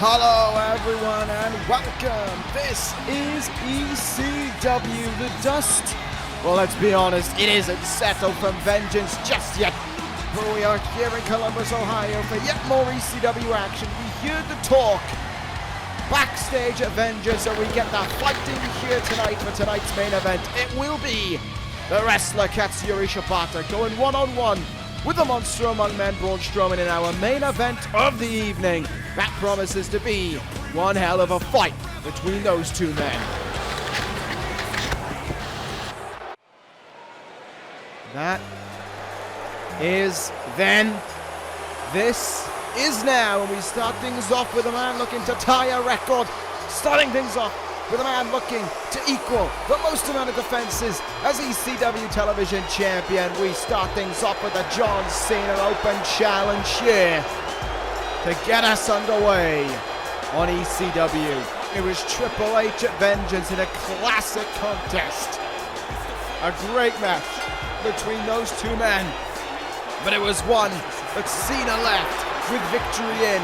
Hello everyone and welcome. This is ECW. The dust, well, let's be honest, it isn't settled from Vengeance just yet. But we are here in Columbus, Ohio for yet more ECW action. We hear the talk backstage at Vengeance, and we get the fighting here tonight for tonight's main event. It will be the wrestler Katsuyori Shibata going one-on-one with the Monster Among Men, Braun Strowman, in our main event of the evening. That promises to be one hell of a fight between those two men. That is then. This is now. And we start things off with a man looking to tie a record. Starting things off with a man looking to equal the most amount of defenses as ECW Television Champion. We start things off with a John Cena Open Challenge here to get us underway on ECW. It was Triple H at Vengeance in a classic contest. A great match between those two men, but it was one that Cena left with victory in.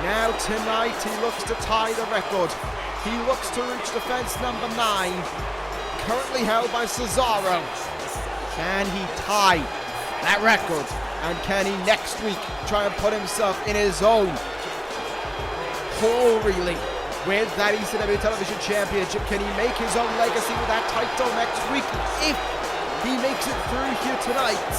Now tonight he looks to tie the record. He looks to reach defense number 9, currently held by Cesaro. Can he tie that record? And can he next week try and put himself in his own hall really with that ECW Television Championship? Can he make his own legacy with that title next week? If he makes it through here tonight,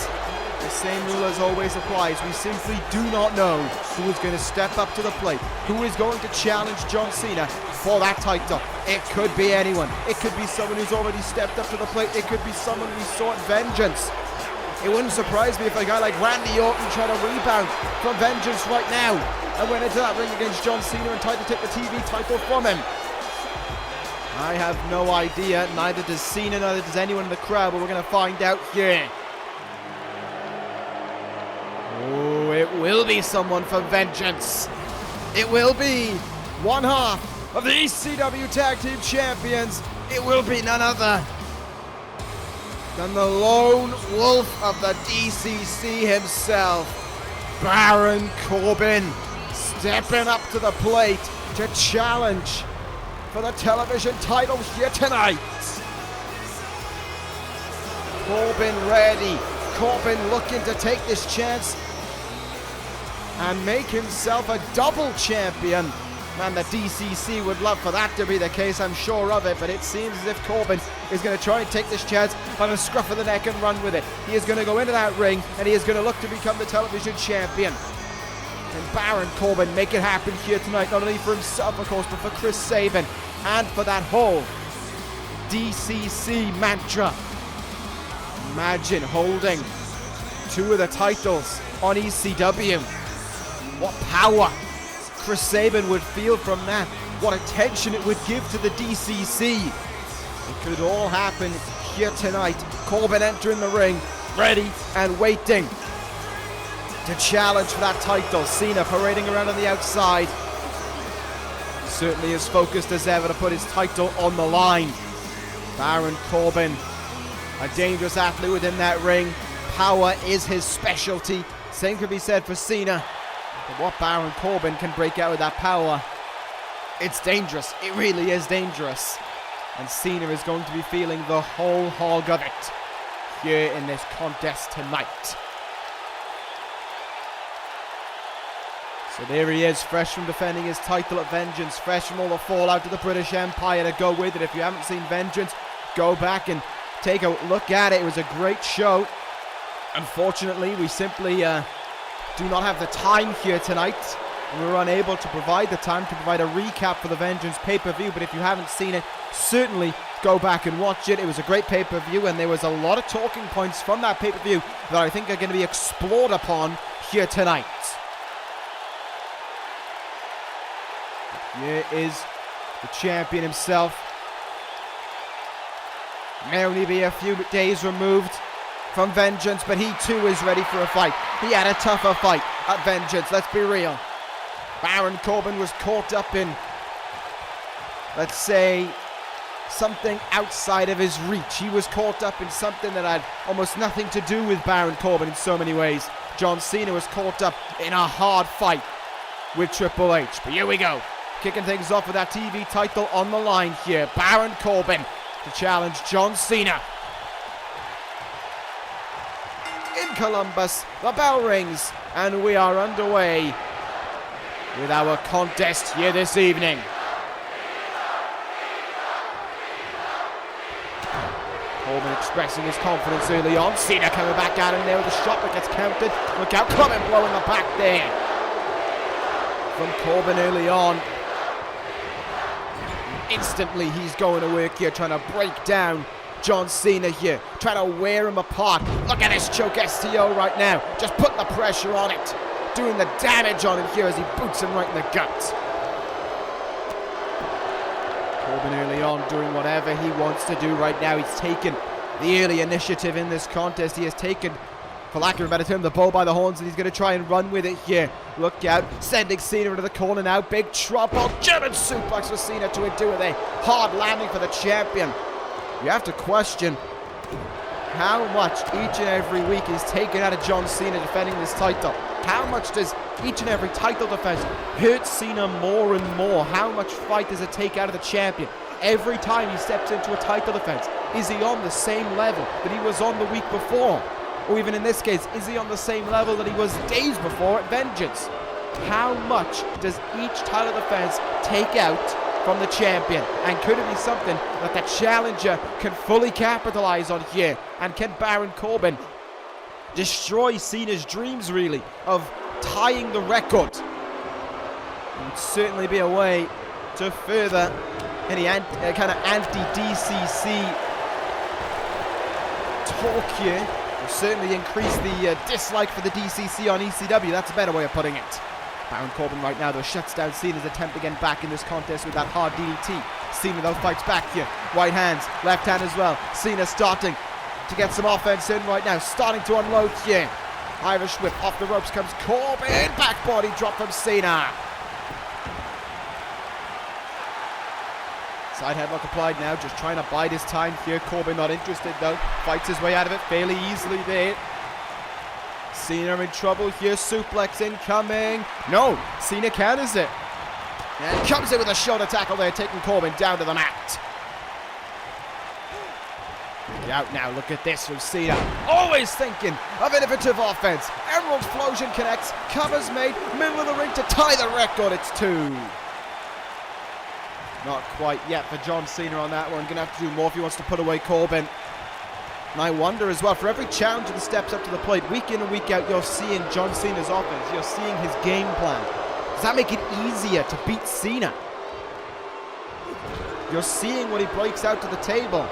the same rule as always applies. We simply do not know who is going to step up to the plate, who is going to challenge John Cena for that title. It could be anyone. It could be someone who's already stepped up to the plate. It could be someone we saw at Vengeance. It wouldn't surprise me if a guy like Randy Orton tried to rebound from Vengeance right now and went into that ring against John Cena and tried to take the TV title from him. I have no idea. Neither does Cena, neither does anyone in the crowd, but we're going to find out here. Oh, it will be someone for Vengeance. It will be one half of the ECW Tag Team Champions. It will be none other than the lone wolf of the DCC himself, Baron Corbin, stepping up to the plate to challenge for the television title here tonight. Corbin ready. Corbin looking to take this chance and make himself a double champion. Man, the DCC would love for that to be the case, I'm sure of it, but it seems as if Corbin is going to try and take this chance by the scruff of the neck and run with it. He is going to go into that ring, and he is going to look to become the television champion. Can Baron Corbin make it happen here tonight, not only for himself, of course, but for Chris Sabin, and for that whole DCC mantra. Imagine holding two of the titles on ECW. What power Chris Sabin would feel from that. What attention it would give to the DCC. It could all happen here tonight. Corbin entering the ring, ready and waiting to challenge for that title. Cena parading around on the outside. Certainly as focused as ever to put his title on the line. Baron Corbin, a dangerous athlete within that ring. Power is his specialty. Same could be said for Cena. But what Baron Corbin can break out with that power, it's dangerous. It really is dangerous. And Cena is going to be feeling the whole hog of it here in this contest tonight. So there he is, fresh from defending his title at Vengeance, fresh from all the fallout to the British Empire to go with it. If you haven't seen Vengeance, go back and take a look at it. It was a great show. Unfortunately, we simply do not have the time here tonight, and we were unable to provide the time to provide a recap for the Vengeance pay-per-view. But if you haven't seen it, certainly go back and watch it. It was a great pay-per-view, and there was a lot of talking points from that pay-per-view that I think are going to be explored upon here tonight. Here is the champion himself. May only be a few days removed from Vengeance, but he too is ready for a fight. He had a tougher fight at Vengeance, let's be real. Baron Corbin was caught up in, let's say, something outside of his reach. He was caught up in something that had almost nothing to do with Baron Corbin in so many ways. John Cena was caught up in a hard fight with Triple H. But here we go. Kicking things off with that TV title on the line here. Baron Corbin to challenge John Cena. In Columbus, the bell rings, and we are underway with our contest here this evening. Corbin expressing his confidence early on. Cena coming back at him there with a shot that gets counted. Look out, Corbin blowing the back there from Corbin early on. Instantly he's going to work here, trying to break down John Cena here, trying to wear him apart. Look at this choke STO right now, just putting the pressure on it, doing the damage on him here as he boots him right in the gut. Corbin early on doing whatever he wants to do right now. He's taken the early initiative in this contest. He has taken, for lack of a better term, the bull by the horns, and he's going to try and run with it here. Look out, sending Cena into the corner now. Big trouble, German suplex for Cena to do with a hard landing for the champion. You have to question how much each and every week is taken out of John Cena defending this title. How much does each and every title defense hurt Cena more and more? How much fight does it take out of the champion every time he steps into a title defense? Is he on the same level that he was on the week before? Or even in this case, is he on the same level that he was days before at Vengeance? How much does each title defense take out from the champion? And could it be something that the challenger can fully capitalize on here? And can Baron Corbin destroy Cena's dreams, really, of tying the record? It would certainly be a way to further any kind of anti-DCC talk here. Will certainly increase the dislike for the DCC on ECW. That's a better way of putting it. Baron Corbin right now, though, shuts down Cena's attempt again back in this contest with that hard DDT. Cena, though, fights back here. Right hands, left hand as well. Cena starting to get some offense in right now. Starting to unload here. Irish whip off the ropes comes Corbin. Back body drop from Cena. Side headlock applied now, just trying to bide his time here. Corbin not interested though. Fights his way out of it fairly easily there. Cena in trouble here. Suplex incoming. No, Cena counters it. And comes in with a shoulder tackle there, taking Corbin down to the mat. Out now, look at this from Cena. Always thinking of innovative offense. Emerald Explosion connects. Covers made. Middle of the ring to tie the record. It's 2. Not quite yet for John Cena on that one. Going to have to do more if he wants to put away Corbin. And I wonder as well, for every challenger that steps up to the plate, week in and week out, you're seeing John Cena's offense. You're seeing his game plan. Does that make it easier to beat Cena? You're seeing what he breaks out to the table.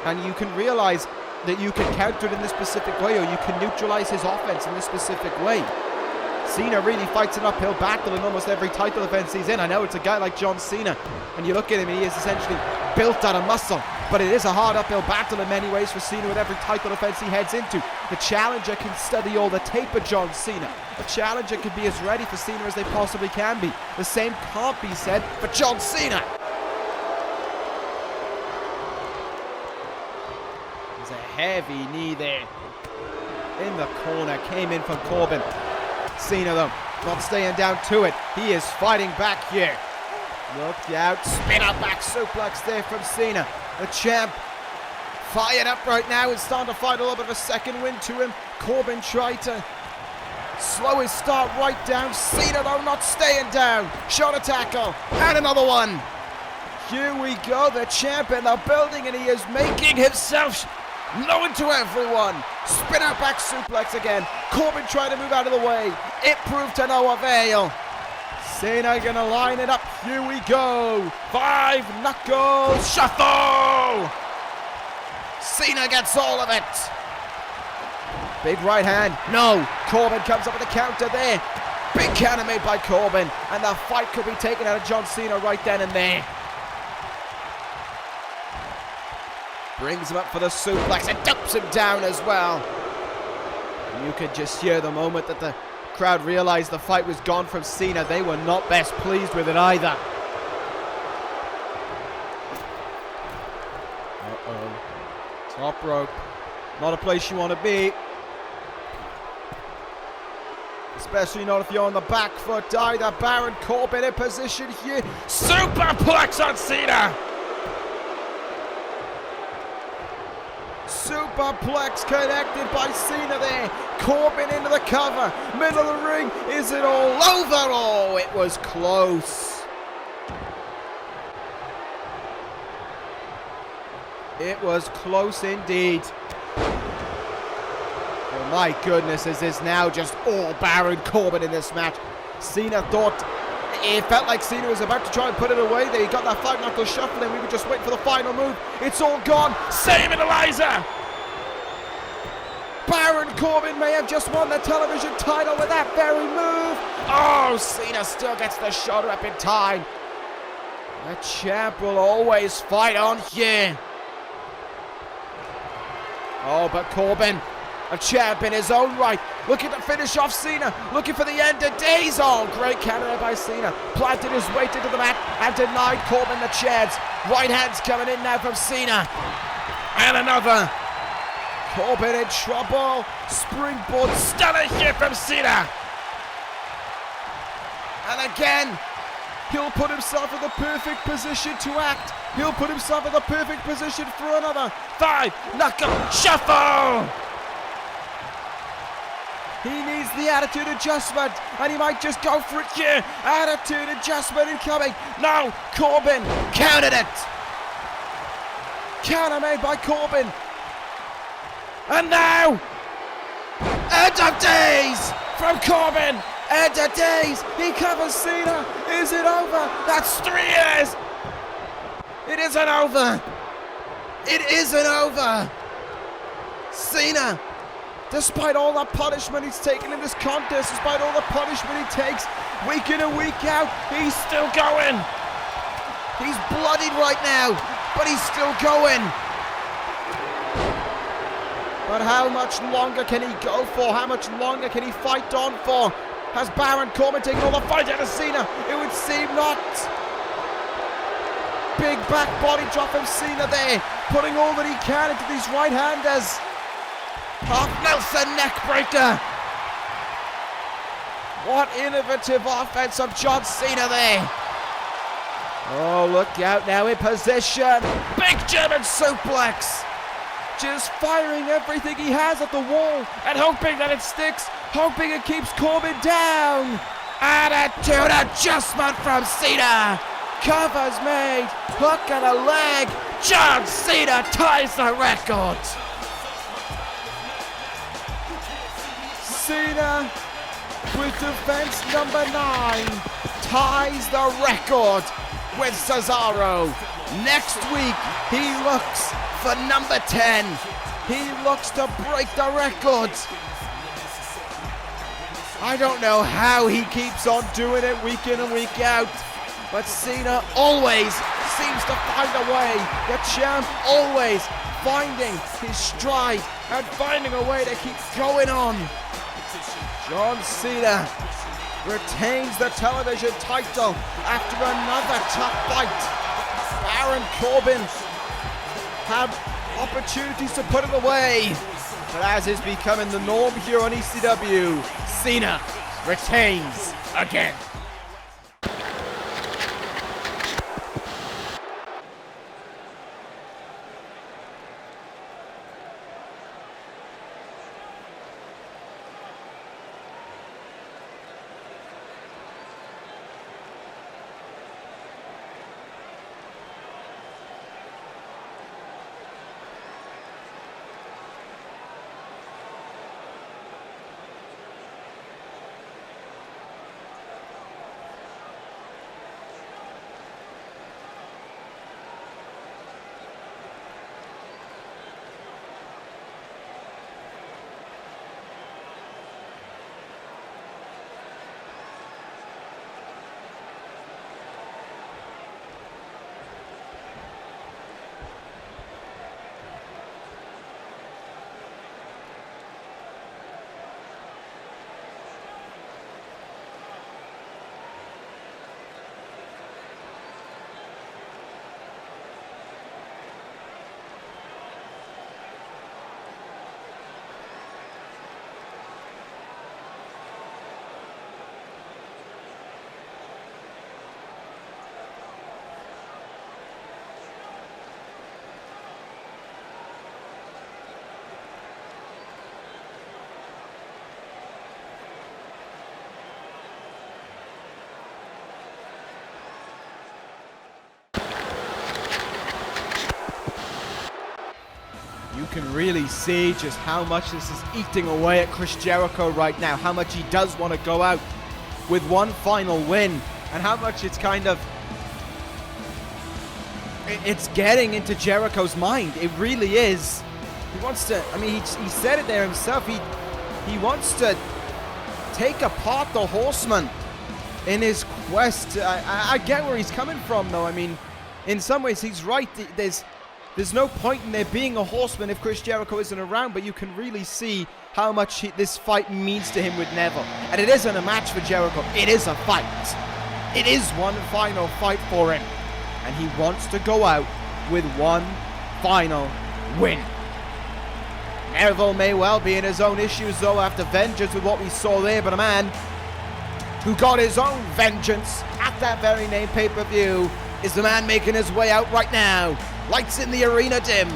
And you can realize that you can counter it in this specific way, or you can neutralize his offense in this specific way. Cena really fights an uphill battle in almost every title defense he's in. I know it's a guy like John Cena, and you look at him and he is essentially built out of muscle, but it is a hard uphill battle in many ways for Cena with every title defense he heads into. The challenger can study all the tape of John Cena. The challenger can be as ready for Cena as they possibly can be. The same can't be said for John Cena. There's a heavy knee there in the corner, came in from Corbin. Cena, though, not staying down to it. He is fighting back here. Look out. Spin up back suplex there from Cena. The champ fired up right now. It's starting to find a little bit of a second wind to him. Corbin tried to slow his start right down. Cena, though, not staying down. Shoulder tackle. And another one. Here we go. The champ in the building, and he is making himself known to everyone. Spin out back suplex again. Corbin trying to move out of the way. It proved to no avail. Cena gonna line it up. Here we go. 5 knuckles shuffle. Cena gets all of it. Big right hand. No. Corbin comes up with a counter there. Big counter made by Corbin. And the fight could be taken out of John Cena right then and there. Brings him up for the suplex and dumps him down as well. And you could just hear the moment that the crowd realized the fight was gone from Cena. They were not best pleased with it either. Uh-oh. Top rope. Not a place you want to be. Especially not if you're on the back foot either. Baron Corbin in position here. Superplex on Cena. Superplex connected by Cena there. Corbin into the cover. Middle of the ring. Is it all over? Oh, it was close. It was close indeed. Oh my goodness, is this now just all Baron Corbin in this match? Cena thought, it felt like Cena was about to try and put it away there. He got that 5-knuckle shuffle and we were just waiting for the final move. It's all gone. Save it, Eliza! Baron Corbin may have just won the television title with that very move. Oh, Cena still gets the shoulder up in time. The champ will always fight on here. Oh, but Corbin, a champ in his own right, looking to finish off Cena, looking for the end of days. Oh, great counter there by Cena. Planted his weight into the mat and denied Corbin the chance. Right hand's coming in now from Cena. And another. Corbin in trouble. Springboard stunner here from Cena. And again, he'll put himself in the perfect position to act. He'll put himself in the perfect position for another 5-knuckle shuffle. He needs the attitude adjustment, and he might just go for it here. Attitude adjustment incoming. No, Corbin countered it. Counter made by Corbin. And now, end of days from Corbin. End of days. He covers Cena. Is it over? That's 3 years. It isn't over. It isn't over. Cena, despite all the punishment he's taken in this contest, despite all the punishment he takes week in and week out, he's still going. He's bloodied right now, but he's still going. But how much longer can he go for? How much longer can he fight on for? Has Baron Corbin taken all the fight out of Cena? It would seem not. Big back body drop from Cena there, putting all that he can into these right-handers. Half Nelson neckbreaker. What innovative offense of John Cena there. Oh, look out now in position. Big German suplex. Just firing everything he has at the wall and hoping that it sticks, hoping it keeps Corbin down. Attitude adjustment from Cena. Covers made. Hook and a leg. John Cena ties the record. Cena, with defense number 9, ties the record with Cesaro. Next week, he looks for number 10. He looks to break the records. I don't know how he keeps on doing it week in and week out, but Cena always seems to find a way. The champ always finding his stride and finding a way to keep going on. John Cena retains the television title after another tough fight. Baron Corbin had opportunities to put it away, but as is becoming the norm here on ECW, Cena retains again. can really see just how much this is eating away at Chris Jericho right now, how much he does want to go out with one final win, and how much it's kind of, it's getting into Jericho's mind. It really is. He wants to, I mean, he said it there himself, he wants to take apart the Horseman in his quest. I get where he's coming from, though. I mean, in some ways he's right. There's no point in there being a Horseman if Chris Jericho isn't around, but you can really see how much this fight means to him with Neville. And it isn't a match for Jericho, it is a fight. It is one final fight for him, and he wants to go out with one final win. Neville may well be in his own issues, though, after vengeance with what we saw there, but a man who got his own vengeance at that very name pay-per-view is the man making his way out right now. Lights in the arena dim,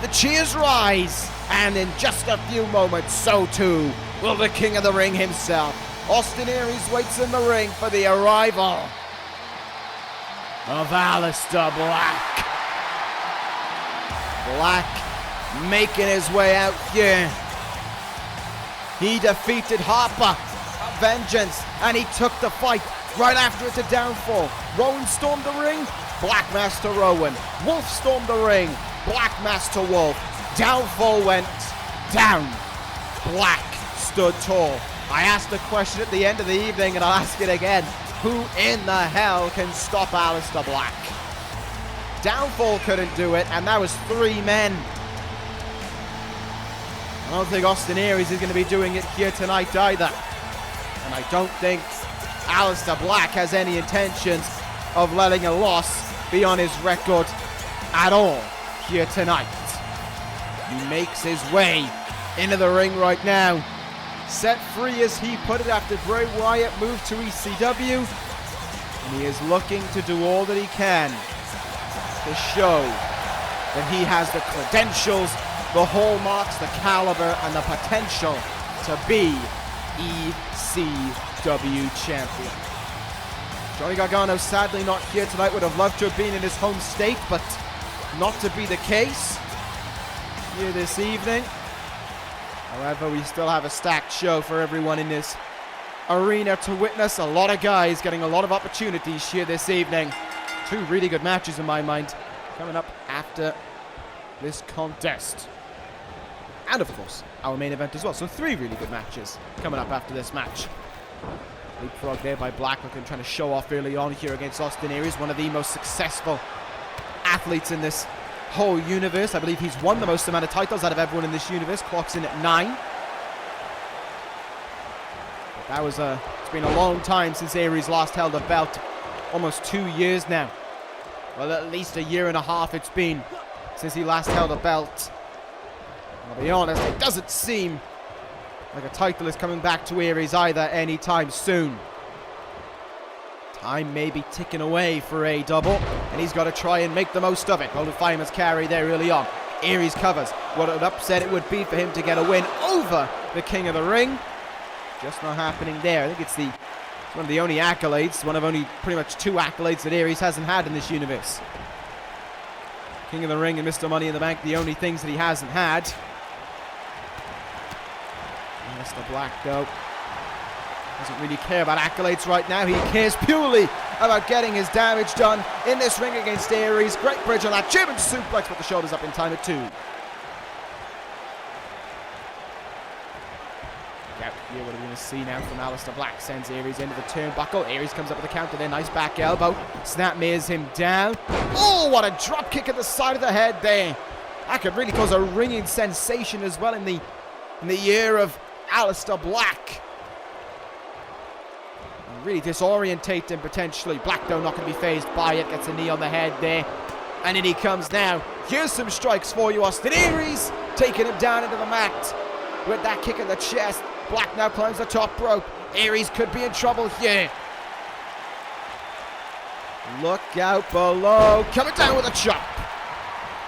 the cheers rise, and in just a few moments, so too will the King of the Ring himself. Austin Aries waits in the ring for the arrival of Aleister Black. Black making his way out here. He defeated Harper, Vengeance, and he took the fight right after it to Downfall. Rowan stormed the ring, Black Master Rowan. Wolf stormed the ring, Black Master Wolf. Downfall went down. Black stood tall. I asked the question at the end of the evening, and I'll ask it again. Who in the hell can stop Aleister Black? Downfall couldn't do it, and that was 3 men. I don't think Austin Aries is going to be doing it here tonight either. And I don't think Aleister Black has any intentions of letting a loss be on his record at all here tonight. He makes his way into the ring right now. Set free, as he put it, after Bray Wyatt moved to ECW. And he is looking to do all that he can to show that he has the credentials, the hallmarks, the caliber, and the potential to be ECW champion. Johnny Gargano sadly not here tonight. Would have loved to have been in his home state, but not to be the case here this evening. However, we still have a stacked show for everyone in this arena to witness. A lot of guys getting a lot of opportunities here this evening. 2 really good matches in my mind coming up after this contest. And of course, our main event as well. So 3 really good matches coming up after this match. Leapfrog there by Black, looking trying to show off early on here against Austin Aries, one of the most successful athletes in this whole universe. I believe he's won the most amount of titles out of everyone in this universe. Clocks in at 9. But that was it's been a long time since Aries last held a belt. Almost 2 years now. Well, at least 1.5 years it's been since he last held a belt. I'll be honest, it doesn't seem like a title is coming back to Aries either anytime soon. Time may be ticking away for a double, and he's got to try and make the most of it. Golden Fireman's carry there early on. Aries covers. What an upset it would be for him to get a win over the King of the Ring. Just not happening there. I think it's one of the only accolades, one of only pretty much 2 accolades that Aries hasn't had in this universe. King of the Ring and Mr. Money in the Bank, the only things that he hasn't had. Mr. Black, though, doesn't really care about accolades right now. He cares purely about getting his damage done in this ring against Aries. Great bridge on that German suplex, but the shoulders up in time at 2. Out here, what are we going to see now from Aleister Black? Sends Aries into the turnbuckle. Aries comes up with a counter there. Nice back elbow. Snap mirrors him down. Oh, what a drop kick at the side of the head there. That could really cause a ringing sensation as well in the ear of Aleister Black. Really disorientate him potentially. Black, though, not going to be phased by it. Gets a knee on the head there. And in he comes now. Here's some strikes for you, Austin Aries. Taking him down into the mat with that kick in the chest. Black now climbs the top rope. Aries could be in trouble here. Look out below. Coming down with a chop.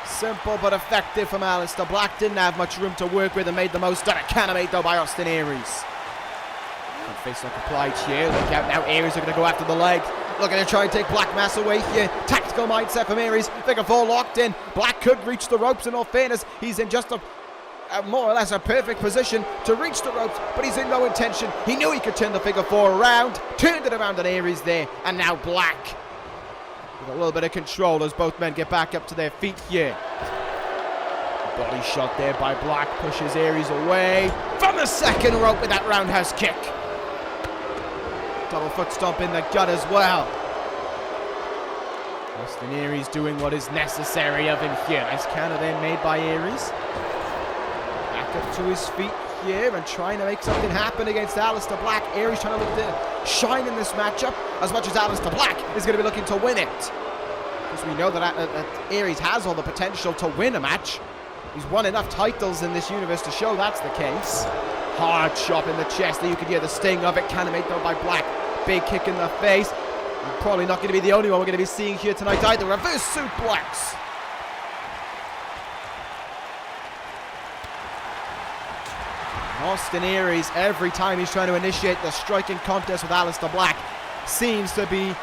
Simple but effective from Aleister Black. Didn't have much room to work with and made the most of it. Canonade, though, by Austin Aries. Face lock applied here. Look out now. Aries are going to go after the leg. looking to try and take Black Mass away here. Tactical mindset from Aries. Figure 4 locked in. Black could reach the ropes, in all fairness. He's in just a more or less a perfect position to reach the ropes, but he's in no intention. He knew he could turn the figure 4 around, turned it around on Aries there, and now Black with a little bit of control as both men get back up to their feet here. Body shot there by Black, pushes Aries away from the second rope with that roundhouse kick. Double foot stomp in the gut as well. Austin Aries doing what is necessary of him here. Nice counter there made by Aries. Back up to his feet here and trying to make something happen against Aleister Black. Aries trying to look to shine in this matchup as much as Aleister Black is going to be looking to win it. Because we know that Aries has all the potential to win a match. He's won enough titles in this universe to show that's the case. Hard shot in the chest there. You can hear the sting of it. Counter made though by Black. Big kick in the face. Probably not going to be the only one we're going to be seeing here tonight either. Reverse suplex. Austin Aries, every time he's trying to initiate the striking contest with Aleister Black, seems to be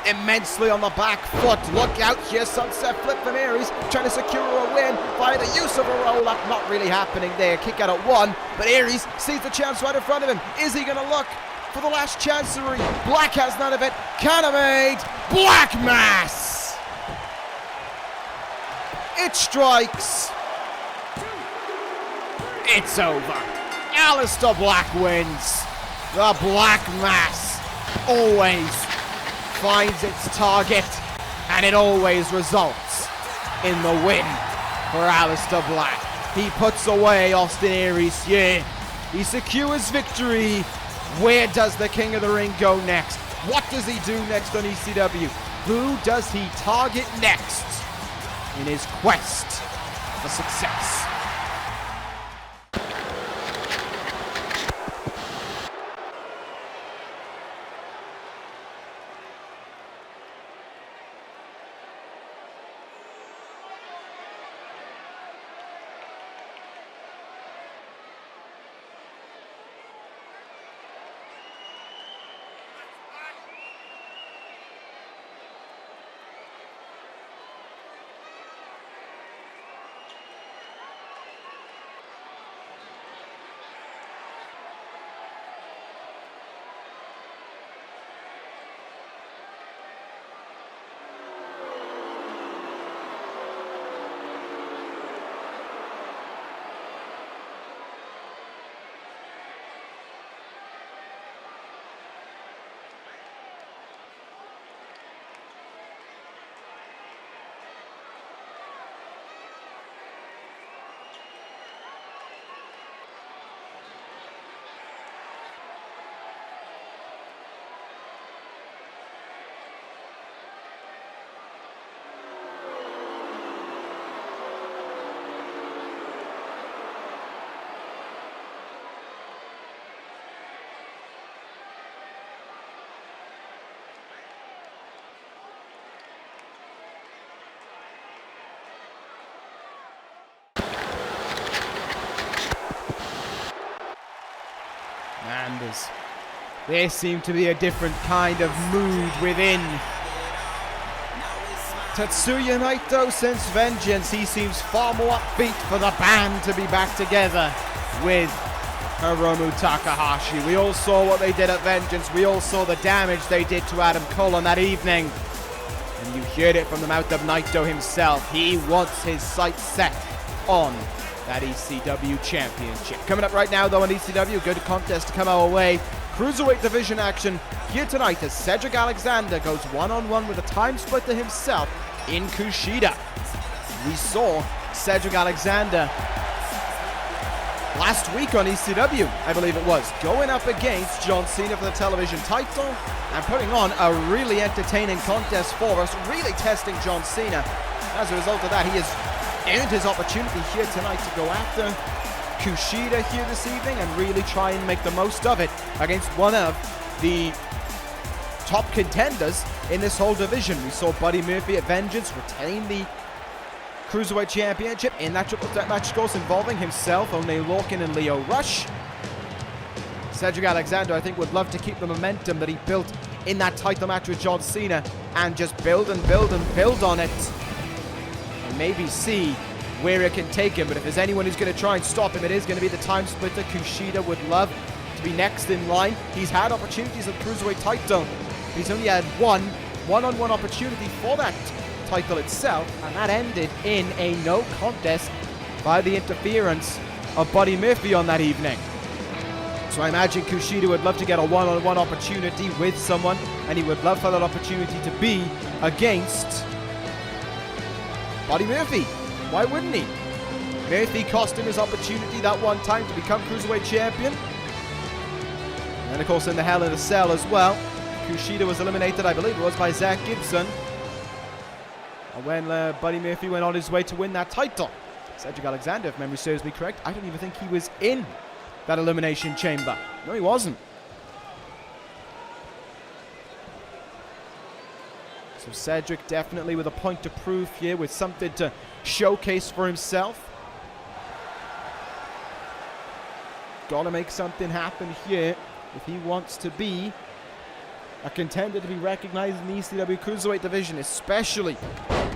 immensely on the back foot. Look out here, sunset flip from Aries, trying to secure a win via the use of a roll-up. Not really happening there. Kick out at 1, but Aries sees the chance right in front of him. Is he going to look for the last chancery? Black has none of it. Counter made. Black Mass. It strikes. It's over. Aleister Black wins. The Black Mass always finds its target, and it always results in the win for Aleister Black. He puts away Austin Aries here. He secures victory. Where does the King of the Ring go next? What does he do next on ECW? Who does he target next in his quest for success? And there seemed to be a different kind of mood within Tetsuya Naito since Vengeance. He seems far more upbeat for the band to be back together with Hiromu Takahashi. We all saw what they did at Vengeance. We all saw the damage they did to Adam Cole on that evening. And you heard it from the mouth of Naito himself. He wants his sights set on that ECW Championship. Coming up right now, though, on ECW, good contest to come our way. Cruiserweight division action here tonight as Cedric Alexander goes one-on-one with a time splitter himself in Kushida. We saw Cedric Alexander last week on ECW, I believe it was, going up against John Cena for the television title and putting on a really entertaining contest for us, really testing John Cena. As a result of that, he has earned his opportunity here tonight to go after Kushida here this evening and really try and make the most of it against one of the top contenders in this whole division. We saw Buddy Murphy at Vengeance retain the Cruiserweight Championship in that triple threat match, of course, involving himself, Oney Lorcan, and Lio Rush. Cedric Alexander, I think, would love to keep the momentum that he built in that title match with John Cena and just build and build and build on it. And maybe see where it can take him. But if there's anyone who's going to try and stop him, it is going to be the time splitter. Kushida would love to be next in line. He's had opportunities at the Cruiserweight title. He's only had one-on-one opportunity for that title itself, and that ended in a no contest by the interference of Buddy Murphy on that evening. So I imagine Kushida would love to get a one-on-one opportunity with someone, and he would love for that opportunity to be against Buddy Murphy. Why wouldn't he? Murphy cost him his opportunity that one time to become Cruiserweight Champion. And then, of course, in the Hell in a Cell as well, Kushida was eliminated, I believe it was, by Zach Gibson. And when Buddy Murphy went on his way to win that title, Cedric Alexander, if memory serves me correct, I don't even think he was in that Elimination Chamber. No, he wasn't. So Cedric definitely with a point to prove here, with something to showcase for himself. Gotta make something happen here if he wants to be a contender to be recognized in the ECW Cruiserweight division, especially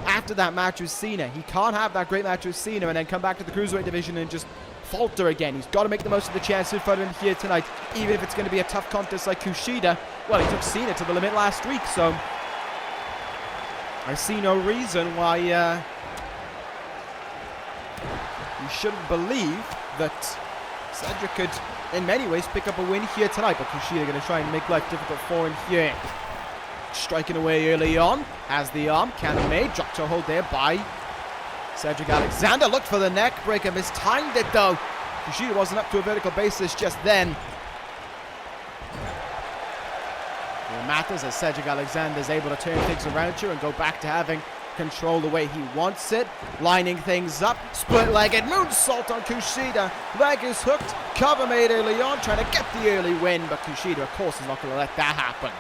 after that match with Cena. He can't have that great match with Cena and then come back to the Cruiserweight division and just falter again. He's got to make the most of the chance in front of him here tonight, even if it's going to be a tough contest like Kushida. Well, he took Cena to the limit last week, so I see no reason why you shouldn't believe that Cedric could, in many ways, pick up a win here tonight. But Kushida going to try and make life difficult for him here. Striking away early on. Has the arm. Cannon made. Drop toe hold there by Cedric Alexander. Looked for the neck breaker. Mistimed it, though. Kushida wasn't up to a vertical basis just then. It matters as Cedric Alexander is able to turn things around here and go back to having control the way he wants it. Lining things up. Split-legged moonsault on Kushida. Leg is hooked. Cover made early on, trying to get the early win. But Kushida, of course, is not going to let that happen.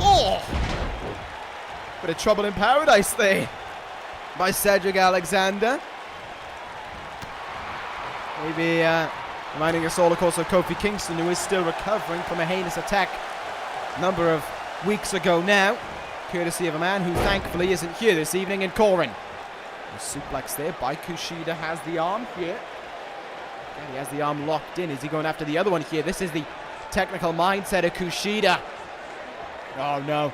Oh! Bit of trouble in paradise there by Cedric Alexander. Maybe reminding us all, of course, of Kofi Kingston, who is still recovering from a heinous attack a number of weeks ago now, courtesy of a man who thankfully isn't here this evening in Corin. A suplex there by Kushida. Has the arm here. And he has the arm locked in. Is he going after the other one here? This is the technical mindset of Kushida. Oh no.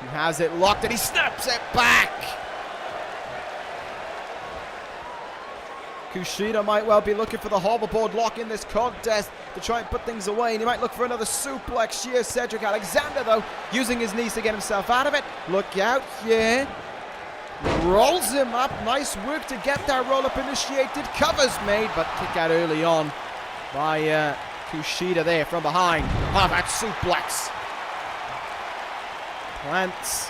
He has it locked and he snaps it back. Kushida might well be looking for the hoverboard lock in this contest to try and put things away, and he might look for another suplex here. Cedric Alexander, though, using his knees to get himself out of it. Look out here. Rolls him up. Nice work to get that roll-up initiated. Covers made, but kick out early on by Kushida there from behind. Oh, that suplex. Plants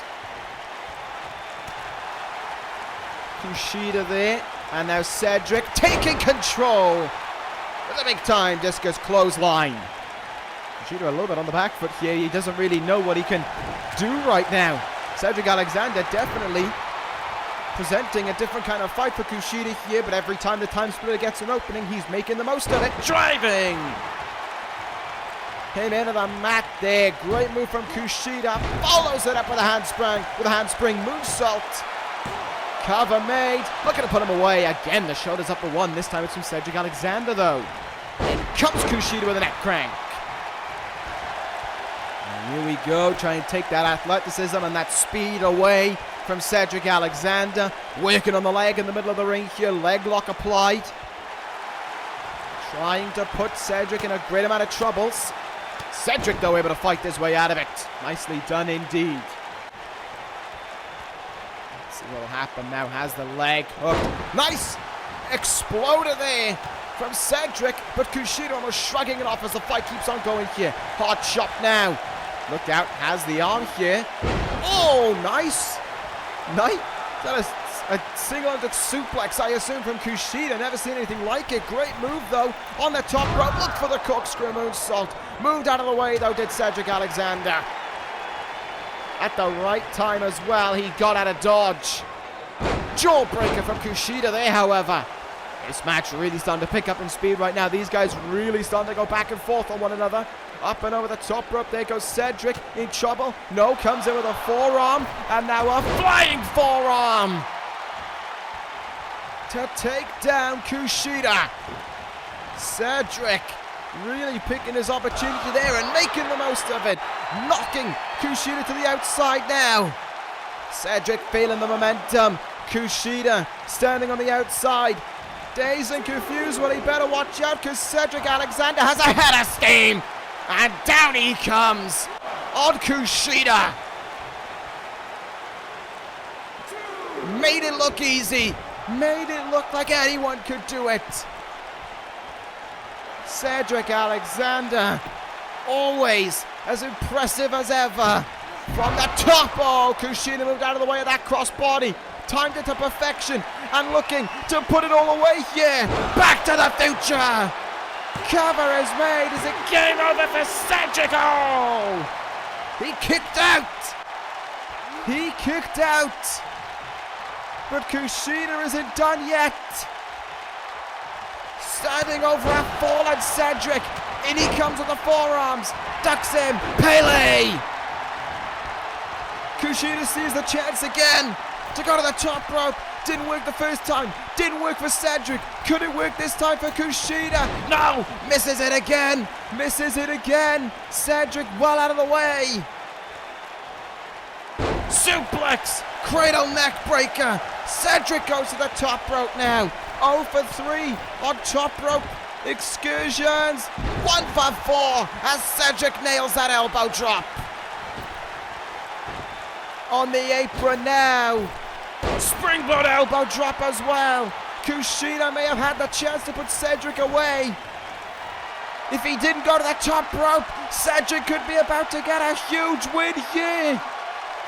Kushida there. And now Cedric taking control with a big-time discus clothesline. Kushida a little bit on the back foot here. He doesn't really know what he can do right now. Cedric Alexander definitely presenting a different kind of fight for Kushida here, but every time the time splitter gets an opening, he's making the most of it. Driving him into the mat there. Great move from Kushida. Follows it up with a handspring moonsault. Cover made. Looking to put him away. Again, the shoulders up for one. This time it's from Cedric Alexander, though. In comes Kushida with a neck crank. And here we go. Try and take that athleticism and that speed away from Cedric Alexander. Working on the leg in the middle of the ring here. Leg lock applied. Trying to put Cedric in a great amount of troubles. Cedric, though, able to fight his way out of it. Nicely done indeed. What will happen now? Has the leg hooked. Nice exploder there from Cedric, but Kushida almost shrugging it off as the fight keeps on going here. Hard chop now. Look out. Has the arm here. Oh, nice. Nice. Is that a single-handed suplex, I assume, from Kushida? Never seen anything like it. Great move, though, on the top rope. Look for the corkscrew moonsault. Moved out of the way, though, did Cedric Alexander. At the right time as well, he got out of dodge. Jawbreaker from Kushida there, however. This match really starting to pick up in speed right now. These guys really starting to go back and forth on one another. Up and over the top rope. There goes Cedric. In trouble. No, comes in with a forearm. And now a flying forearm to take down Kushida. Cedric really picking his opportunity there and making the most of it. Knocking Kushida to the outside now. Cedric feeling the momentum. Kushida standing on the outside. Dazed and confused. Well, he better watch out because Cedric Alexander has a header scheme. And down he comes on Kushida. Made it look easy. Made it look like anyone could do it. Cedric Alexander, always as impressive as ever. From the top, oh, Kushida moved out of the way of that crossbody. Timed it to perfection and looking to put it all away here. Back to the future. Cover is made. Is it game over for Cedric? Oh, he kicked out. He kicked out. But Kushida isn't done yet. Standing over a fallen Cedric. In he comes with the forearms. Ducks him. Pele. Kushida sees the chance again to go to the top rope. Didn't work the first time. Didn't work for Cedric. Could it work this time for Kushida? No. Misses it again. Misses it again. Cedric well out of the way. Suplex. Cradle neck breaker. Cedric goes to the top rope now. 0 for 3 on top rope excursions. 1 for 4 as Cedric nails that elbow drop. On the apron now. Springboard elbow drop as well. Kushida may have had the chance to put Cedric away. If he didn't go to the top rope, Cedric could be about to get a huge win here.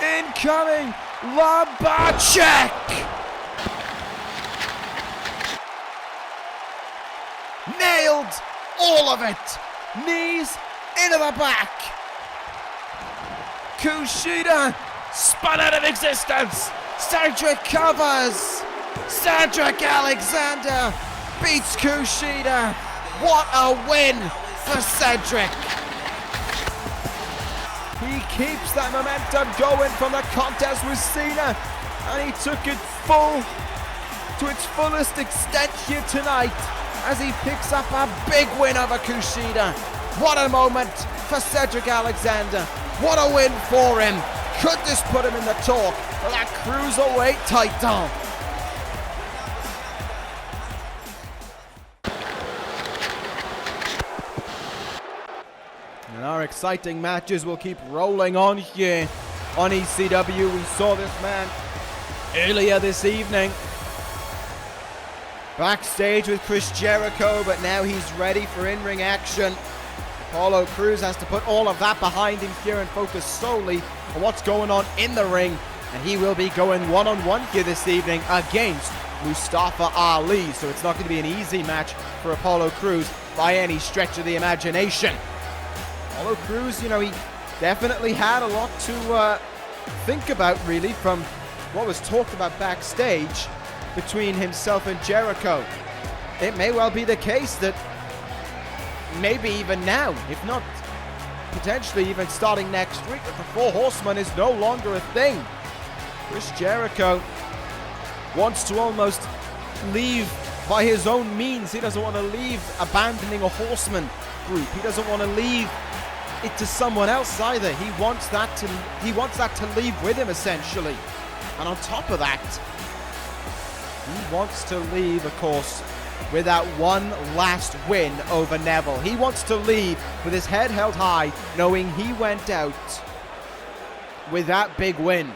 Incoming lumbar check. Nailed all of it. Knees into the back. Kushida spun out of existence. Cedric covers. Cedric Alexander beats Kushida. What a win for Cedric. He keeps that momentum going from the contest with Cena, and he took it to its fullest extent here tonight as he picks up a big win over Kushida. What a moment for Cedric Alexander. What a win for him. Could this put him in the talk for that cruiserweight title? And our exciting matches will keep rolling on here on ECW. We saw this man earlier this evening backstage with Chris Jericho, but now he's ready for in-ring action. Apollo Crews has to put all of that behind him here and focus solely on what's going on in the ring, and he will be going one-on-one here this evening against Mustafa Ali, so it's not going to be an easy match for Apollo Crews by any stretch of the imagination. Apollo Crews, you know, he definitely had a lot to think about, really, from what was talked about backstage between himself and Jericho. It may well be the case that maybe even now, if not potentially even starting next week, that the Four Horsemen is no longer a thing. Chris Jericho wants to almost leave by his own means. He doesn't want to leave abandoning a Horseman group. He doesn't want to leave it to someone else either. He wants that to leave with him, essentially. And on top of that, he wants to leave, of course, with that one last win over Neville. He wants to leave with his head held high, knowing he went out with that big win.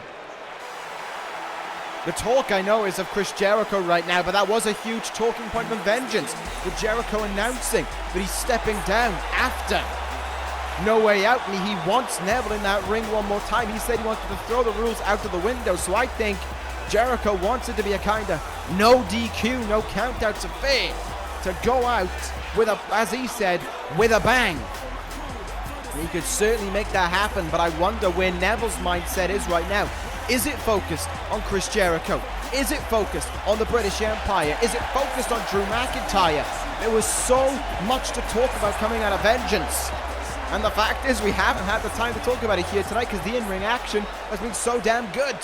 The talk, I know, is of Chris Jericho right now, but that was a huge talking point from Vengeance, with Jericho announcing that he's stepping down after No Way Out, and he wants Neville in that ring one more time. He said he wanted to throw the rules out of the window, so I think Jericho wants it to be a kind of no DQ, no countouts affair, to go out with a, as he said, with a bang. He could certainly make that happen, but I wonder where Neville's mindset is right now. Is it focused on Chris Jericho? Is it focused on the British Empire? Is it focused on Drew McIntyre? There was so much to talk about coming out of Vengeance. And the fact is, we haven't had the time to talk about it here tonight because the in-ring action has been so damn good.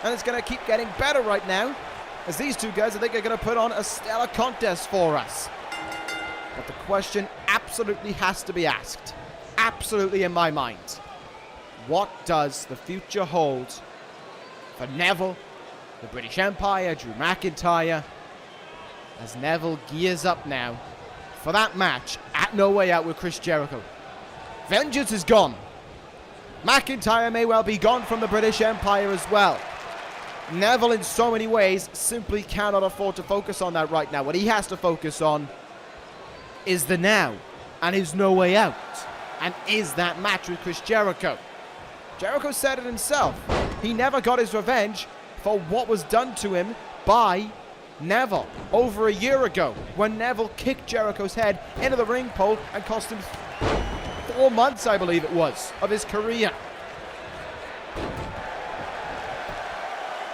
And it's going to keep getting better right now, as these two guys, I think, are going to put on a stellar contest for us. But the question absolutely has to be asked, absolutely in my mind, what does the future hold for Neville, the British Empire, Drew McIntyre, as Neville gears up now for that match at No Way Out with Chris Jericho? Vengeance is gone. McIntyre may well be gone from the British Empire as well. Neville, in so many ways, simply cannot afford to focus on that right now. What he has to focus on is the now and his No Way Out. And is that match with Chris Jericho. Jericho said it himself. He never got his revenge for what was done to him by Neville over a year ago, when Neville kicked Jericho's head into the ring pole and cost him 4 months, I believe it was, of his career.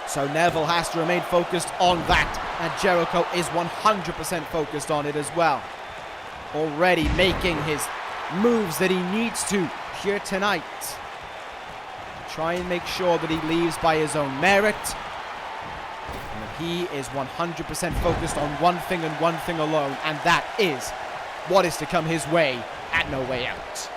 So Neville has to remain focused on that, and Jericho is 100% focused on it as well. Already making his moves that he needs to here tonight. Try and make sure that he leaves by his own merit. And that he is 100% focused on one thing and one thing alone, and that is what is to come his way at No Way Out.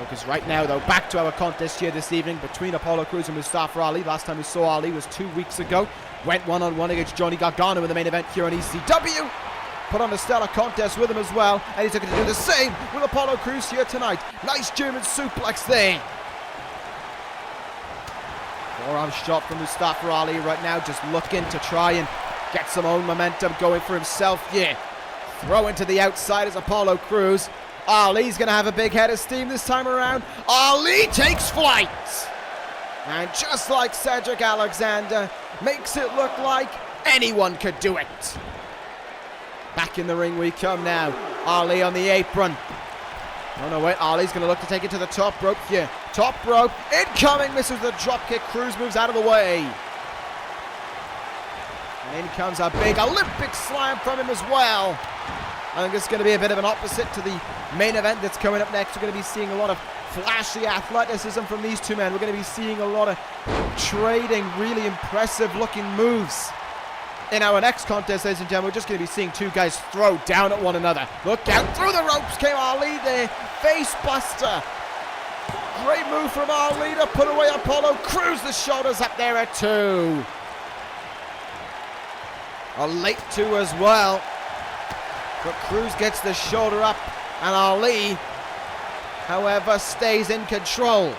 Because right now, though, back to our contest here this evening between Apollo Crews and Mustafa Ali. Last time we saw Ali was 2 weeks ago. Went one-on-one against Johnny Gargano in the main event here on ECW. Put on a stellar contest with him as well, and he's looking to do the same with Apollo Crews here tonight. Nice German suplex there. Forearm shot from Mustafa Ali right now, just looking to try and get some own momentum going for himself here. Throw into the outside as Apollo Crews. Ali's going to have a big head of steam this time around. Ali takes flight. And just like Cedric Alexander, makes it look like anyone could do it. Back in the ring we come now. Ali on the apron. Oh no, wait, Ali's going to look to take it to the top rope here. Top rope, incoming, misses the dropkick. Crews moves out of the way. And in comes a big Olympic slam from him as well. I think it's going to be a bit of an opposite to the main event that's coming up next. We're going to be seeing a lot of flashy athleticism from these two men. We're going to be seeing a lot of trading really impressive looking moves. In our next contest, ladies and gentlemen, we're just going to be seeing two guys throw down at one another. Look out, through the ropes came Ali there. Face buster. Great move from Ali to put away Apollo Crews. The shoulders up there at 2. A late 2 as well. But Crews gets the shoulder up, and Ali, however, stays in control.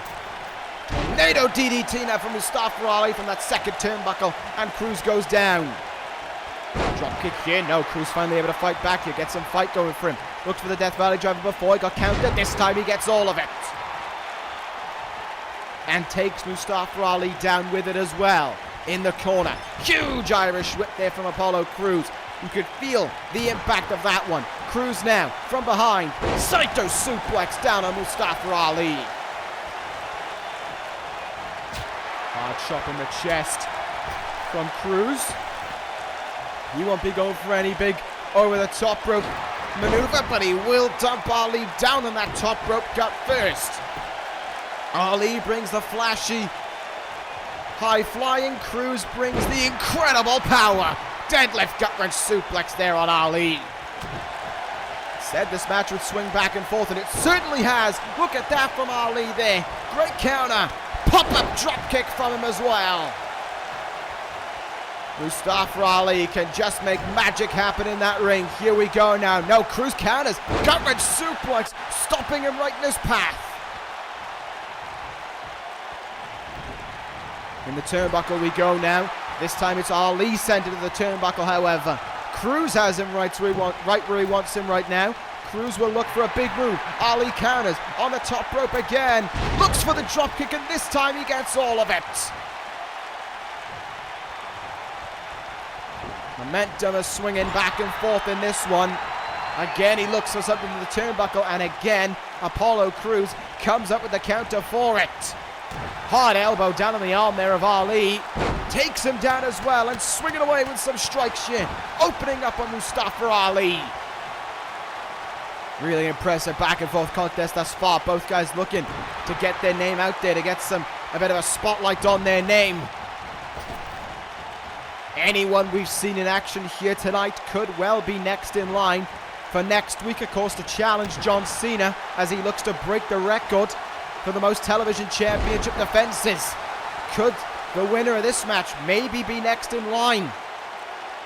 Tornado DDT now from Mustafa Ali from that second turnbuckle, and Crews goes down. Drop kick here, no, Crews finally able to fight back here, gets some fight going for him. Looks for the Death Valley driver before, he got countered, this time he gets all of it. And takes Mustafa Ali down with it as well. In the corner, huge Irish whip there from Apollo Crews. You could feel the impact of that one. Crews now from behind. Saito suplex down on Mustafa Ali. Hard shot in the chest from Crews. He won't be going for any big over the top rope maneuver, but he will dump Ali down on that top rope gut first. Ali brings the flashy high flying. Crews brings the incredible power. Deadlift gut wrench suplex there on Ali. Said this match would swing back and forth, and it certainly has. Look at that from Ali there. Great counter. Pop-up drop kick from him as well. Mustafa Ali can just make magic happen in that ring. Here we go now. No, Crews counters. Gut wrench suplex, stopping him right in his path. In the turnbuckle we go now. This time it's Ali sent into the turnbuckle, however. Crews has him right where he wants him right now. Crews will look for a big move. Ali counters on the top rope again. Looks for the dropkick, and this time he gets all of it. Momentum is swinging back and forth in this one. Again, he looks for something in the turnbuckle, and again, Apollo Crews comes up with the counter for it. Hard elbow down on the arm there of Ali. Takes him down as well and swinging away with some strikes here. Opening up on Mustafa Ali. Really impressive back and forth contest thus far. Both guys looking to get their name out there, to get a bit of a spotlight on their name. Anyone we've seen in action here tonight could well be next in line for next week, of course, to challenge John Cena as he looks to break the record for the most television championship defenses. Could the winner of this match maybe be next in line?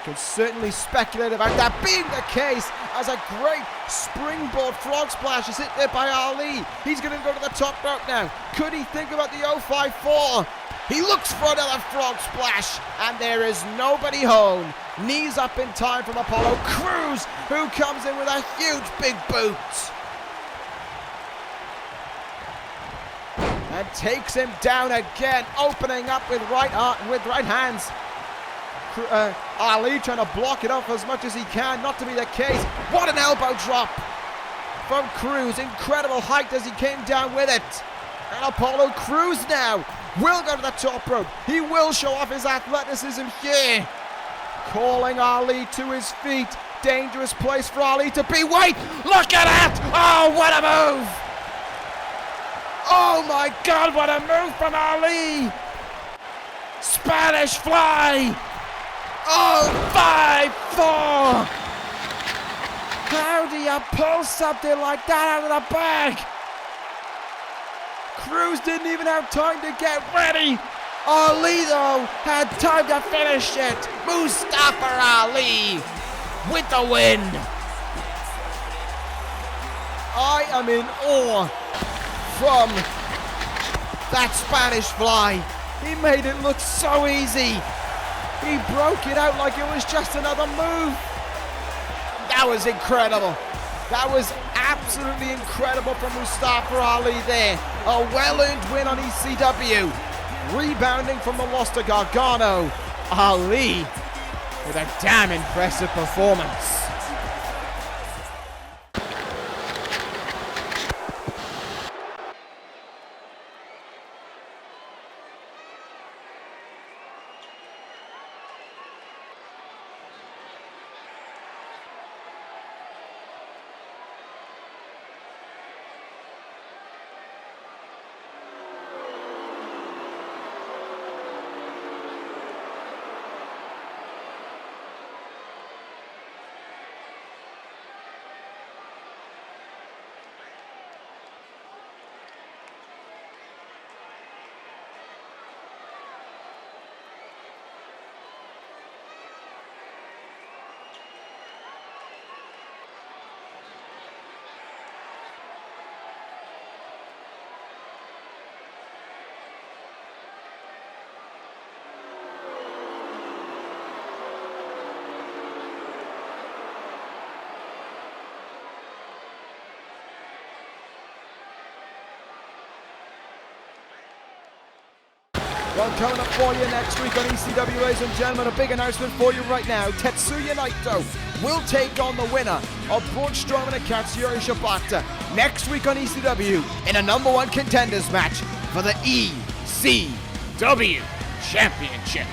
Can certainly speculate about that being the case, as a great springboard frog splash is hit there by Ali. He's going to go to the top rope now. Could he think about the 054? He looks for another frog splash, and there is nobody home. Knees up in time from Apollo Crews, who comes in with a huge big boot and takes him down again, opening up with right hands. Ali trying to block it off as much as he can, not to be the case. What an elbow drop from Crews. Incredible height as he came down with it. And Apollo Crews now will go to the top rope. He will show off his athleticism here. Calling Ali to his feet. Dangerous place for Ali to be. Wait, look at that! Oh, what a move! Oh my God, what a move from Ali! Spanish fly! Oh, 5-4! How do you pull something like that out of the bag? Crews didn't even have time to get ready. Ali, though, had time to finish it. Mustafa Ali with the win. I am in awe from that Spanish fly. He made it look so easy. He broke it out like it was just another move. That was incredible. That was absolutely incredible from Mustafa Ali there. A well-earned win on ECW. Rebounding from the loss to Gargano. Ali with a damn impressive performance. Well, coming up for you next week on ECW, ladies and gentlemen, a big announcement for you right now. Tetsuya Naito will take on the winner of Braun Strowman and Katsuyori Shibata next week on ECW in a #1 contenders match for the ECW Championship.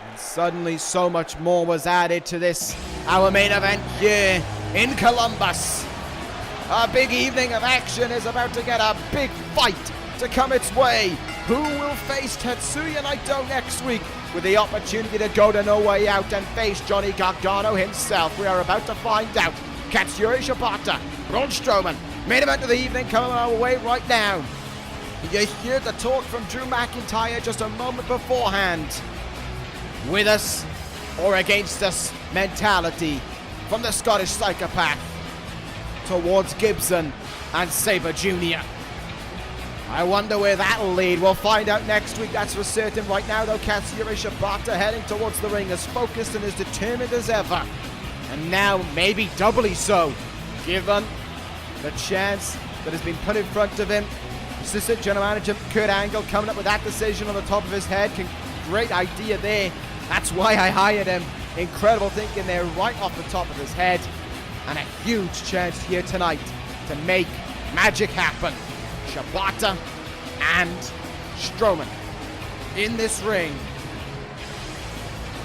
And suddenly so much more was added to this, our main event here in Columbus. A big evening of action is about to get a big fight to come its way. Who will face Tetsuya Naito next week with the opportunity to go to No Way Out and face Johnny Gargano himself? We are about to find out. Katsuyori Shibata, Braun Strowman, main event of the evening coming our way right now. You hear the talk from Drew McIntyre just a moment beforehand. With us or against us mentality from the Scottish psychopath towards Gibson and Sabre Jr. I wonder where that'll lead. We'll find out next week, that's for certain. Right now, though, Katsuyori Shibata heading towards the ring as focused and as determined as ever. And now, maybe doubly so, given the chance that has been put in front of him. Assistant General Manager Kurt Angle coming up with that decision on the top of his head. Great idea there. That's why I hired him. Incredible thinking there right off the top of his head. And a huge chance here tonight to make magic happen. Shibata and Strowman in this ring.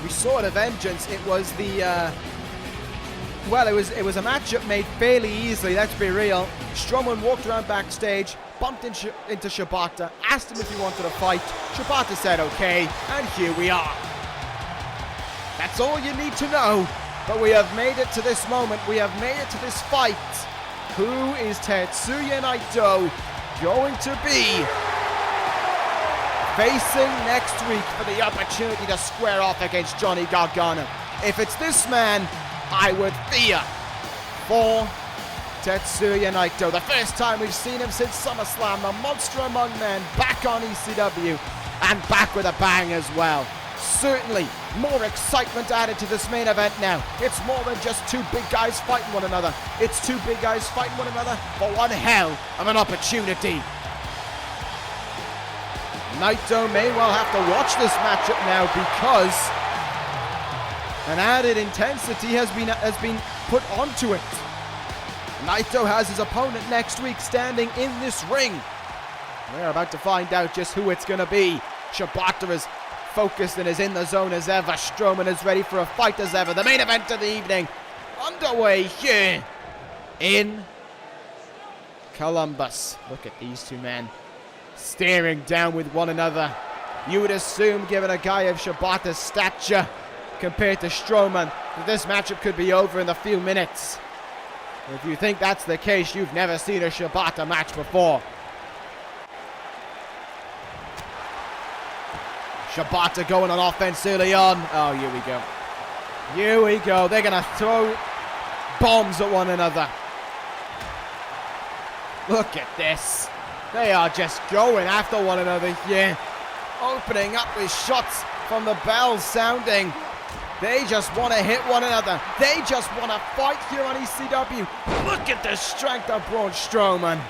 We saw it at Vengeance. It was the Well, it was a matchup made fairly easily, let's be real. Strowman walked around backstage, bumped into Shibata, asked him if he wanted to fight. Shibata said okay, and here we are. That's all you need to know. But we have made it to this moment. We have made it to this fight. Who is Tetsuya Naito going to be facing next week for the opportunity to square off against Johnny Gargano? If it's this man, I would fear for Tetsuya Naito. The first time we've seen him since SummerSlam, the monster among men, back on ECW, and back with a bang as well. Certainly more excitement added to this main event now. It's more than just two big guys fighting one another. It's two big guys fighting one another for one hell of an opportunity. Naito may well have to watch this matchup now because an added intensity has been put onto it. Naito has his opponent next week standing in this ring. We're about to find out just who it's going to be. Shibata is focused and is in the zone as ever. Strowman is ready for a fight as ever. The main event of the evening underway here in Columbus. Look at these two men staring down with one another. You would assume, given a guy of Shibata's stature compared to Strowman, that this matchup could be over in a few minutes. If you think that's the case, you've never seen a Shibata match before. Shibata going on offense early on. Oh, here we go. Here we go. They're going to throw bombs at one another. Look at this. They are just going after one another here. Opening up with shots from the bells sounding. They just want to hit one another. They just want to fight here on ECW. Look at the strength of Braun Strowman.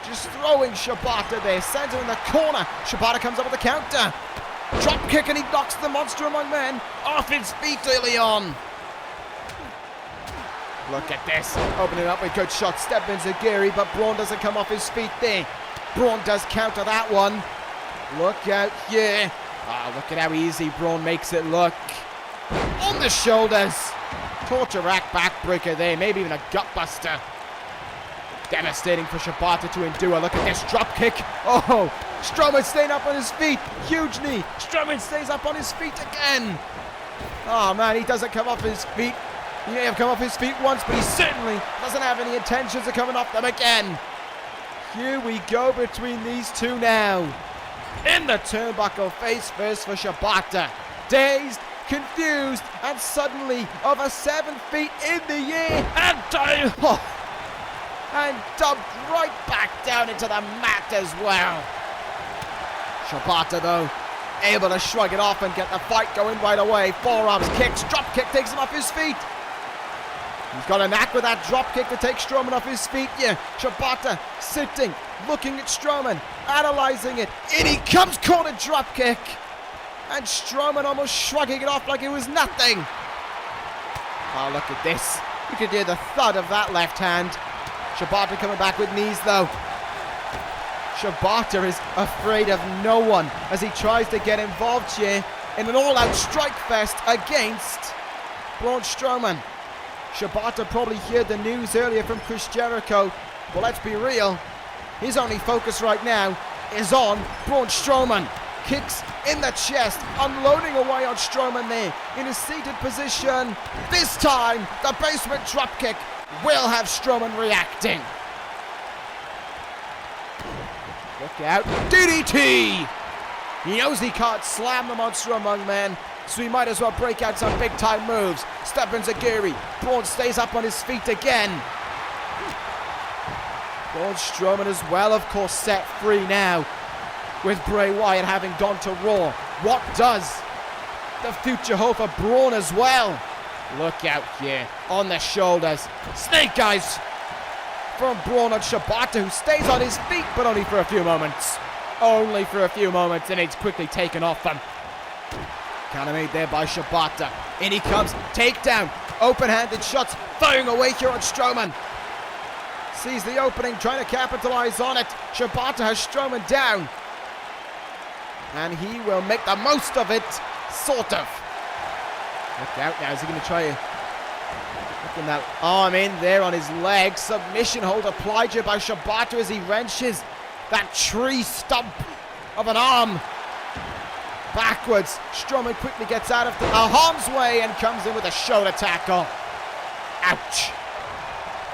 Just throwing Shibata there. Sends him in the corner. Shibata comes up with the counter. Drop kick and he knocks the monster among men off his feet early on. Look at this. Opening up with good shots. Step in Zagiri, but Braun doesn't come off his feet there. Braun does counter that one. Look out here. Oh, look at how easy Braun makes it look. On the shoulders. Torture rack backbreaker there. Maybe even a gutbuster. Devastating for Shibata to endure. Look at this drop kick. Oh, Strowman staying up on his feet. Huge knee. Strowman stays up on his feet again. Oh, man, he doesn't come off his feet. He may have come off his feet once, but he certainly doesn't have any intentions of coming off them again. Here we go between these two now. In the turnbuckle, face first for Shibata. Dazed, confused, and suddenly over 7 feet in the air. And and dumped right back down into the mat as well. Shibata, though, able to shrug it off and get the fight going right away. Forearms, kicks, drop kick takes him off his feet. He's got a knack with that drop kick to take Strowman off his feet. Yeah, Shibata sitting, looking at Strowman, analyzing it. In he comes, corner drop kick. And Strowman almost shrugging it off like it was nothing. Oh, look at this. You could hear the thud of that left hand. Shibata coming back with knees, though. Shibata is afraid of no one as he tries to get involved here in an all-out strike fest against Braun Strowman. Shibata probably heard the news earlier from Chris Jericho, but let's be real, his only focus right now is on Braun Strowman. Kicks in the chest, unloading away on Strowman there in a seated position. This time, the basement drop kick will have Strowman reacting. Look out. DDT! He knows he can't slam the monster among men, so he might as well break out some big-time moves. Step in Zagiri. Braun stays up on his feet again. Braun Strowman as well, of course, set free now, with Bray Wyatt having gone to Raw. What does the future hold for Braun as well? Look out here, on the shoulders. Snake eyes from Braun on Shibata, who stays on his feet, but only for a few moments. Only for a few moments, and it's quickly taken off him. Counter made there by Shibata. In he comes, takedown, open-handed shots, firing away here on Strowman. Sees the opening, trying to capitalize on it. Shibata has Strowman down. And he will make the most of it, sort of. Look out now, is he going to try Working that arm in there on his leg. Submission hold applied here by Shibata as he wrenches that tree stump of an arm backwards. Strowman quickly gets out of harm's way and comes in with a shoulder tackle. Ouch.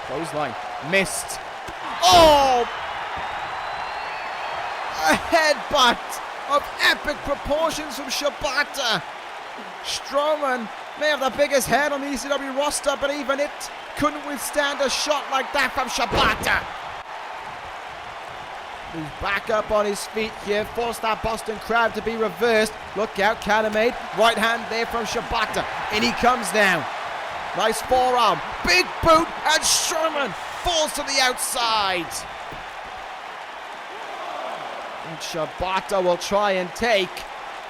Clothesline missed. Oh! A headbutt of epic proportions from Shibata. Strowman may have the biggest head on the ECW roster, but even it couldn't withstand a shot like that from Shibata. He's back up on his feet here, forced that Boston crab to be reversed. Look out, Kaname. Right hand there from Shibata. In he comes now. Nice forearm. Big boot, and Strowman falls to the outside. And Shibata will try and take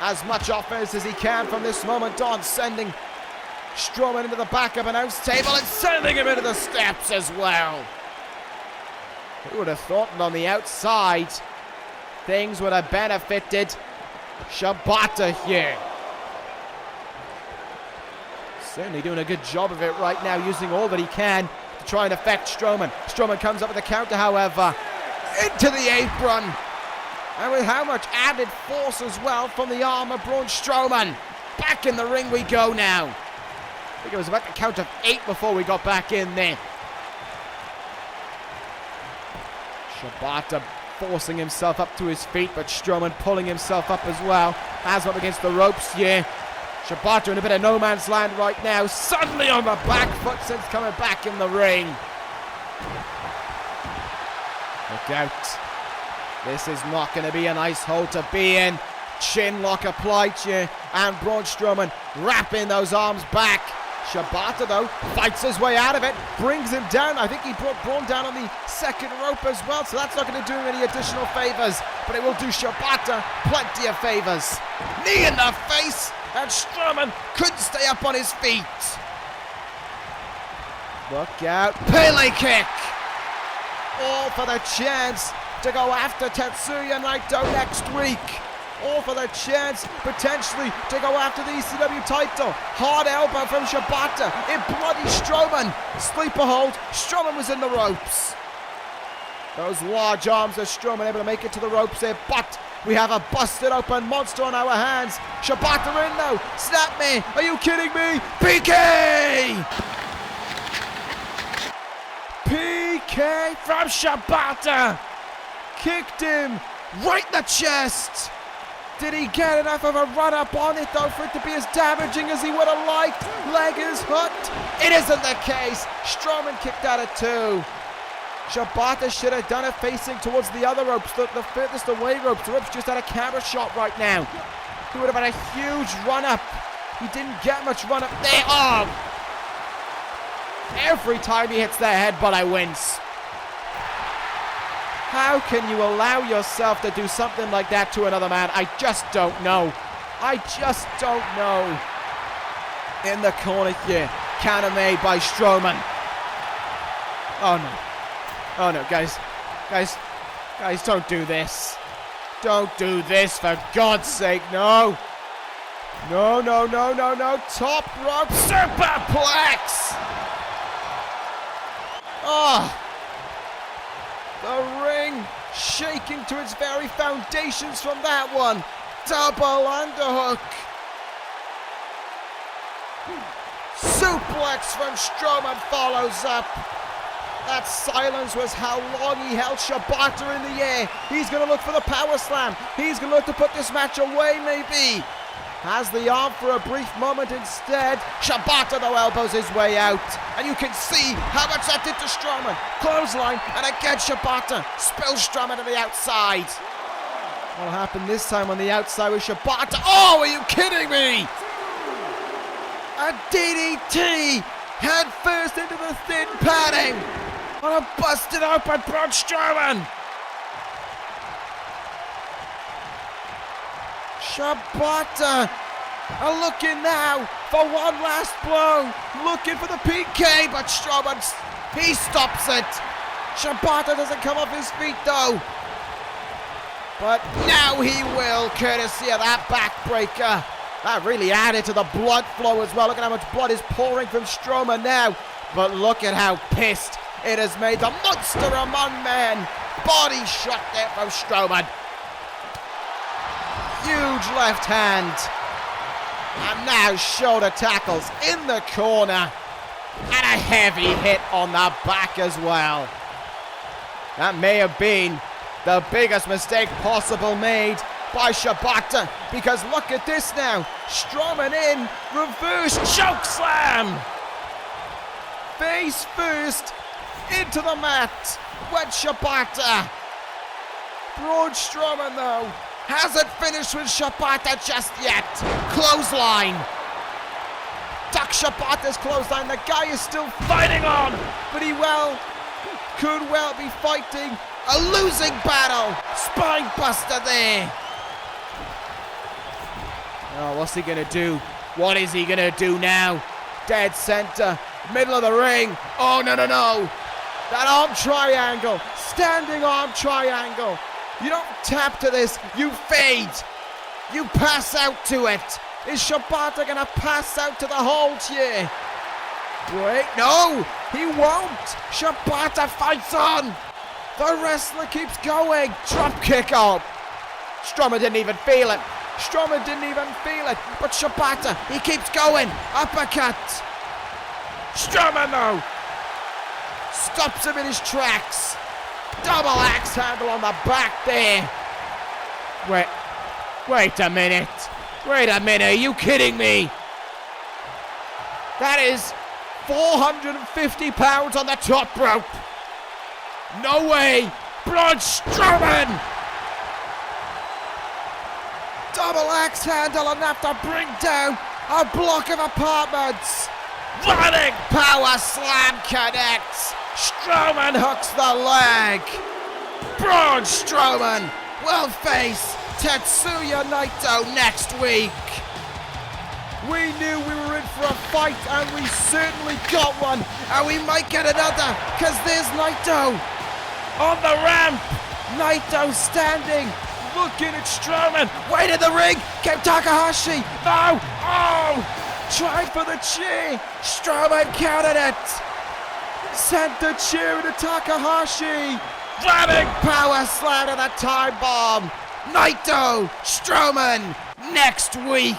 as much offense as he can from this moment on, sending Strowman into the back of an announce table and sending him into the steps as well. Who would have thought that on the outside things would have benefited Shibata here? Certainly doing a good job of it right now, using all that he can to try and affect Strowman. Strowman comes up with a counter, however, into the apron. And with how much added force as well from the arm of Braun Strowman. Back in the ring we go now. I think it was about the count of 8 before we got back in there. Shibata forcing himself up to his feet, but Strowman pulling himself up as well. Has up against the ropes here. Shibata in a bit of no man's land right now. Suddenly on the back foot since coming back in the ring. Look out. This is not going to be a nice hold to be in. Chin lock applied here, and Braun Strowman wrapping those arms back. Shibata, though, fights his way out of it, brings him down. I think he brought Braun down on the second rope as well, so that's not going to do him any additional favors, but it will do Shibata plenty of favors. Knee in the face, and Strowman couldn't stay up on his feet. Look out. Pele kick. All for the chance to go after Tetsuya Naito next week. All for the chance, potentially, to go after the ECW title. Hard elbow from Shibata. It bloody Strowman. Sleeper hold. Strowman was in the ropes. Those large arms of Strowman able to make it to the ropes there, but we have a busted open monster on our hands. Shibata in though. Snap me. Are you kidding me? PK! PK from Shibata. Kicked him right in the chest. Did he get enough of a run up on it though for it to be as damaging as he would have liked? Leg is hooked. It isn't the case. Strowman kicked out at 2. Shibata should have done it facing towards the other ropes, the furthest away ropes. The ropes just had a camera shot right now. He would have had a huge run up. He didn't get much run up there. Oh! Every time he hits that headbutt, I wince. How can you allow yourself to do something like that to another man? I just don't know. I just don't know. In the corner here, counter made by Strowman. Oh no. Oh no, guys, don't do this. Don't do this, for God's sake, no. No. Top rope superplex. Oh. The ring shaking to its very foundations from that one. Double underhook. Suplex from Strowman follows up. That silence was how long he held Shibata in the air. He's going to look for the power slam. He's going to look to put this match away, maybe. Has the arm for a brief moment instead. Shibata, though, elbows his way out. And you can see how much that did to Strowman. Clothesline, and again Shibata spills Strowman to the outside. What'll happen this time on the outside with Shibata? Oh, are you kidding me? A DDT head first into the thin padding on a busted open Braun Strowman. Shibata looking now for one last blow, looking for the PK, but Strowman, he stops it. Shibata doesn't come off his feet though, but now he will, courtesy of that backbreaker. That really added to the blood flow as well. Look at how much blood is pouring from Strowman now. But look at how pissed it has made the monster among men. Body shot there from Strowman. Huge left hand. And now shoulder tackles in the corner. And a heavy hit on the back as well. That may have been the biggest mistake possible made by Shibata, because look at this now. Strowman in, reverse choke slam. Face first into the mat with Shibata. Braun Strowman though hasn't finished with Shibata just yet. Clothesline. Duck Shibata's clothesline. The guy is still fighting on, but he could well be fighting a losing battle. Spine buster there. Oh, what's he gonna do? What is he gonna do now? Dead center, middle of the ring. Oh, no. That arm triangle, standing arm triangle. You don't tap to this, you fade. You pass out to it. Is Shibata gonna pass out to the hold here? Wait, no, he won't. Shibata fights on. The wrestler keeps going. Drop kick out. Strowman didn't even feel it. But Shibata, he keeps going. Uppercut. Strowman though stops him in his tracks. Double axe handle on the back there. Wait a minute. Are you kidding me? That is 450 pounds on the top rope. No way. Braun Strowman. Double axe handle enough to bring down a block of apartments. Running power slam connects. Strowman hooks the leg. Braun Strowman will face Tetsuya Naito next week. We knew we were in for a fight, and we certainly got one, and we might get another, because there's Naito on the ramp. Naito standing, looking at Strowman. Wait in the ring. Came Takahashi. No. Oh. Tried for the chair. Strowman countered it. Sent the chair into Takahashi. Running power slam to the time bomb. Naito, Strowman, next week.